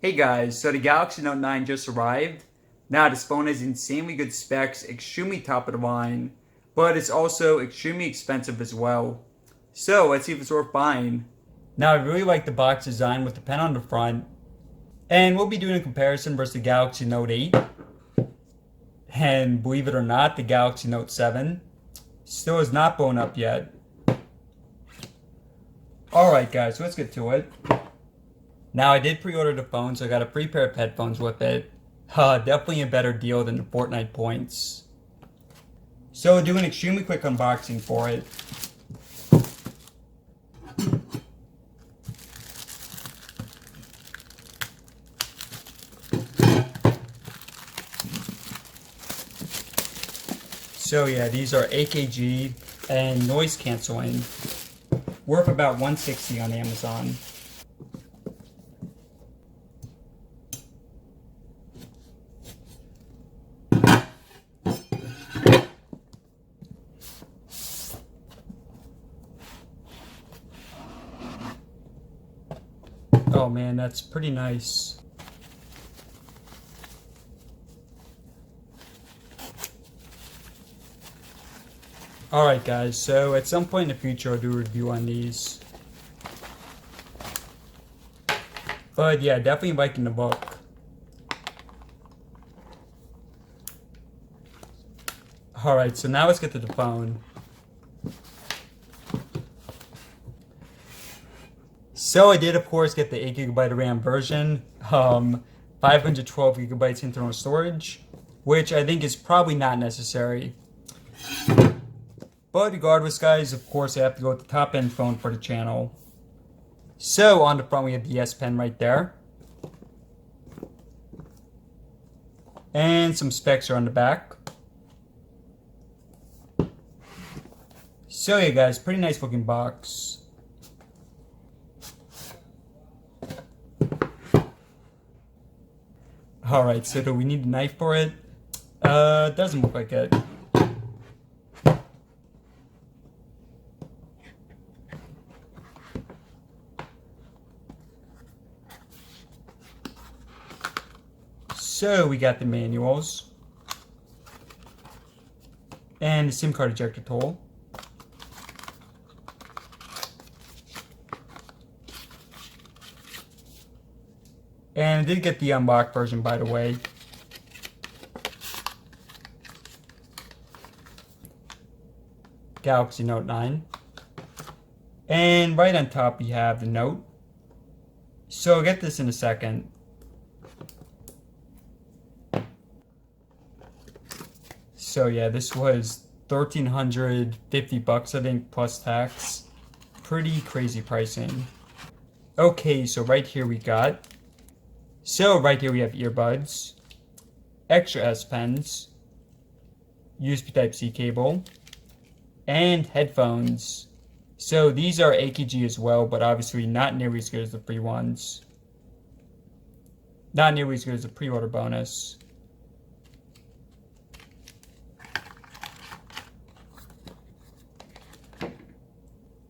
Hey guys, so the Galaxy Note 9 just arrived. Now this phone has insanely good specs, extremely top of the line, but it's also extremely expensive as well. So let's see if it's worth buying. Now I really like the box design with the pen on the front, and we'll be doing a comparison versus the Galaxy Note 8. And believe it or not, the Galaxy Note 7 still has not blown up yet. Alright guys, so let's get to it. Now, I did pre-order the phone, so I got a free pair of headphones with it. Definitely a better deal than the Fortnite points. So, I'll do an extremely quick unboxing for it. So yeah, these are AKG and noise canceling. Worth about $160 on Amazon. Oh man, that's pretty nice. Alright guys, so at some point in the future I'll do a review on these. But yeah, definitely liking the book. Alright, so now let's get to the phone. So I did of course get the 8GB RAM version, 512GB internal storage, which I think is probably not necessary. But regardless guys, of course I have to go with the top end phone for the channel. So on the front we have the S Pen right there. And some specs are on the back. So yeah guys, pretty nice looking box. Alright, so do we need a knife for it? Doesn't look like it. So we got the manuals. And the SIM card ejector tool. And I did get the unlocked version, by the way. Galaxy Note 9. And right on top we have the Note. So I'll get this in a second. So yeah, this was $1,350 I think, plus tax. Pretty crazy pricing. Okay, so right here we got. So right here we have earbuds, extra S Pens, USB Type-C cable, and headphones. So these are AKG as well, but obviously not nearly as good as the free ones. Not nearly as good as the pre-order bonus.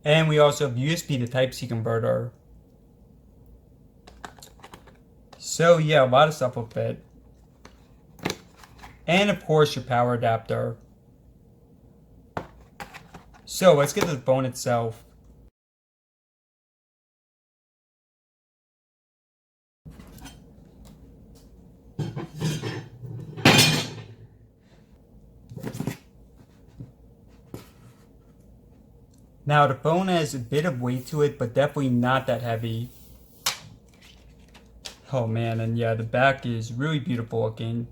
And we also have USB to Type-C converter. So yeah, a lot of stuff will fit. And of course your power adapter. So let's get to the phone itself. Now the phone has a bit of weight to it, but definitely not that heavy. Oh man, and yeah, the back is really beautiful looking.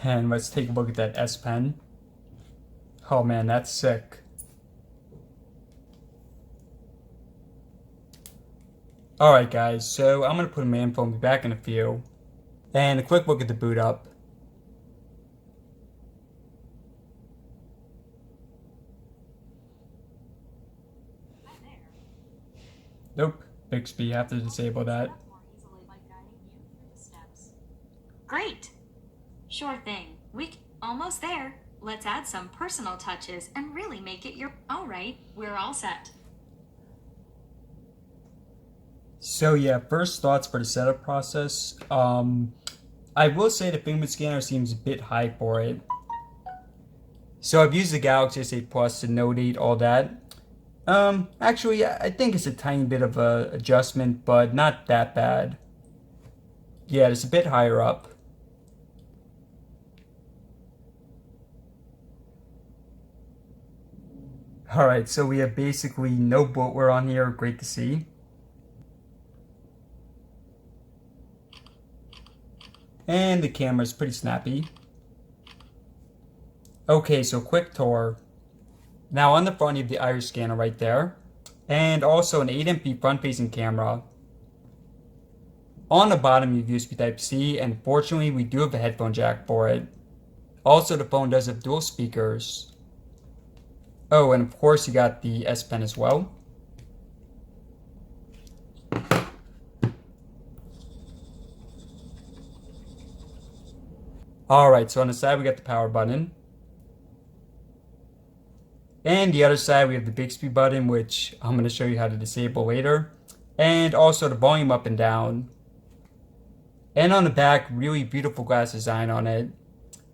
And let's take a look at that S Pen. Oh man, that's sick. Alright guys, so I'm going to put my info back in a few. And a quick look at the boot up. Nope, Bixby, have to disable that. Great! Sure thing. Almost there. Let's add some personal touches and really make it your... Alright, we're all set. So yeah, first thoughts for the setup process. I will say the fingerprint scanner seems a bit high for it. So I've used the Galaxy S8 Plus, the Note 8, all that. Actually, I think it's a tiny bit of a adjustment, but not that bad. Yeah, it's a bit higher up. Alright, so we have basically no bloatware on here, great to see. And the camera's pretty snappy. Okay, so quick tour. Now on the front you have the iris scanner right there. And also an 8MP front-facing camera. On the bottom you have USB Type-C, and fortunately we do have a headphone jack for it. Also the phone does have dual speakers. Oh, and of course you got the S Pen as well. Alright, so on the side we got the power button. And the other side we have the Bixby button, which I'm going to show you how to disable later. And also the volume up and down. And on the back, really beautiful glass design on it.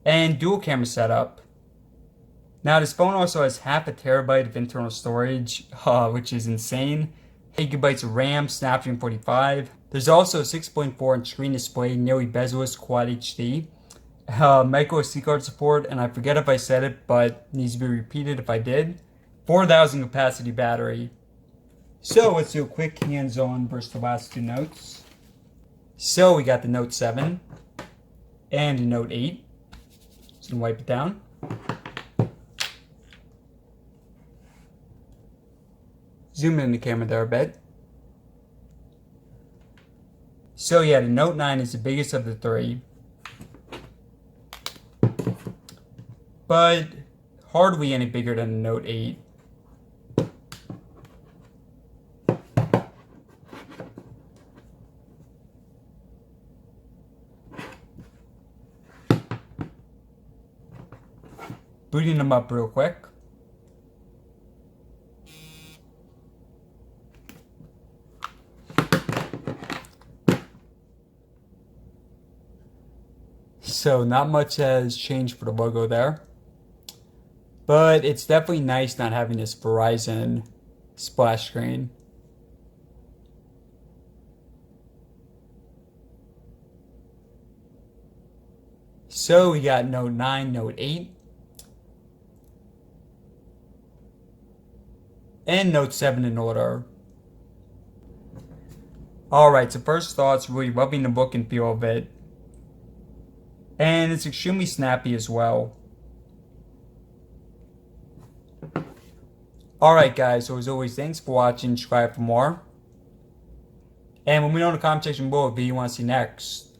And dual camera setup. Now this phone also has half a terabyte of internal storage, which is insane. 8 gigabytes of RAM, Snapdragon 45. There's also a 6.4 inch screen display, nearly bezel-less Quad HD. Micro SD card support, and I forget if I said it, but needs to be repeated if I did. 4,000 capacity battery. So let's do a quick hands-on versus the last two notes. So we got the Note 7 and the Note 8. Just gonna wipe it down. Zoom in the camera there a bit. So yeah, the Note 9 is the biggest of the three. But hardly any bigger than the Note 8. Booting them up real quick. So not much has changed for the logo there. But it's definitely nice not having this Verizon splash screen. So we got Note 9, Note 8. And Note 7 in order. Alright, so first thoughts, really loving the look and feel of it. And it's extremely snappy as well. Alright guys, so as always, thanks for watching, subscribe for more. And let me know in the comment section below what video you want to see next.